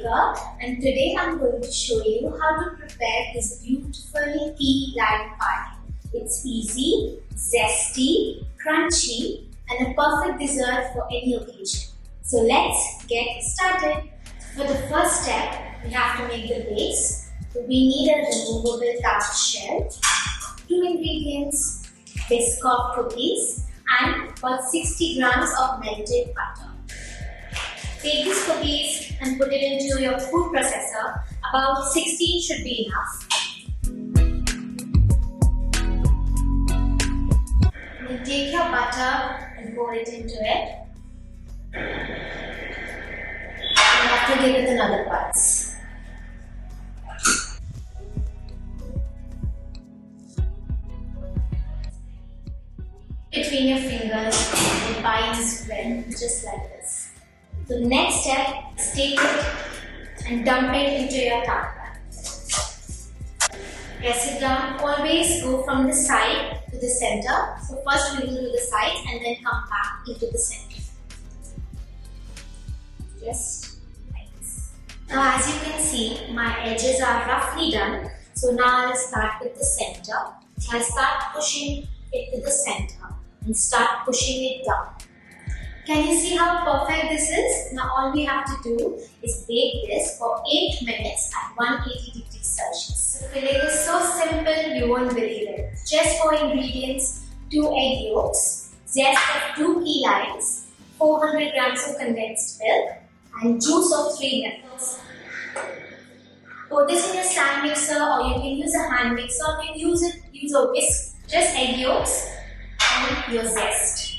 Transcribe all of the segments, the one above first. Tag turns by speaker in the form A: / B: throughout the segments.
A: Baker, and today I'm going to show you how to prepare this beautiful key lime pie. It's easy, zesty, crunchy, and a perfect dessert for any occasion. So let's get started. For the first step, we have to make the base. So we need a removable tart shell, 2 ingredients, Biscoff cookies, and about 60 grams of melted butter. Take these cookies and put it into your food processor. About 16 should be enough. Then take your butter and pour it into it. You have to give it another pulse. Between your fingers, the pie is spread just like this. So the next step is take it and dump it into your tart pan. Press it down. Always go from the side to the center. So first we will do the sides and then come back into the center. Just like this. Now as you can see, my edges are roughly done. So now I'll start with the center. I'll start pushing it to the center and start pushing it down. Can you see how perfect this is? Now all we have to do is bake this for 8 minutes at 180 degrees Celsius. The filling is so simple you won't believe it. Just 4 ingredients, 2 egg yolks, zest of 2 key limes, 400 grams of condensed milk, and juice of 3 lemons. Pour this in a stand mixer, or you can use a hand mixer, or you can use a whisk. Just egg yolks and your zest.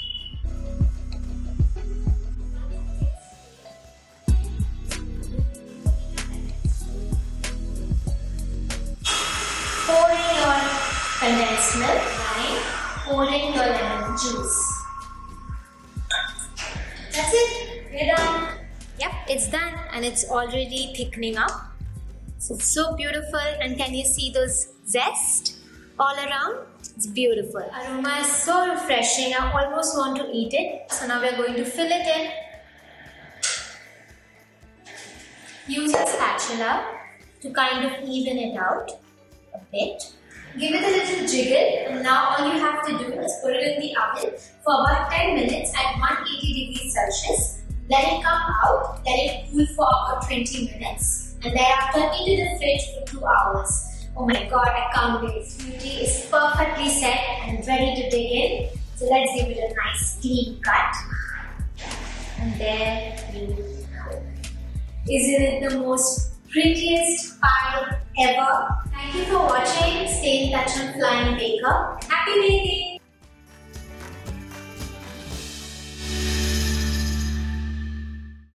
A: Pour in your condensed milk, lime, pour in your lemon juice. That's it, we're done. Yep, it's done and it's already thickening up. So it's so beautiful, and can you see those zest all around? It's beautiful. Aroma is so refreshing, I almost want to eat it. So now we're going to fill it in. Use a spatula to kind of even it out a bit. Give it a little jiggle, and now all you have to do is put it in the oven for about 10 minutes at 180 degrees Celsius. Let it come out, let it cool for about 20 minutes, and thereafter eat it in the fridge for 2 hours. Oh my god, I can't wait. Smoothie is perfectly set and ready to dig in. So let's give it a nice clean cut. And there you go. Isn't it the most prettiest pie ever? Thank you for watching. Stay in touch on Flying Baker. Happy baking!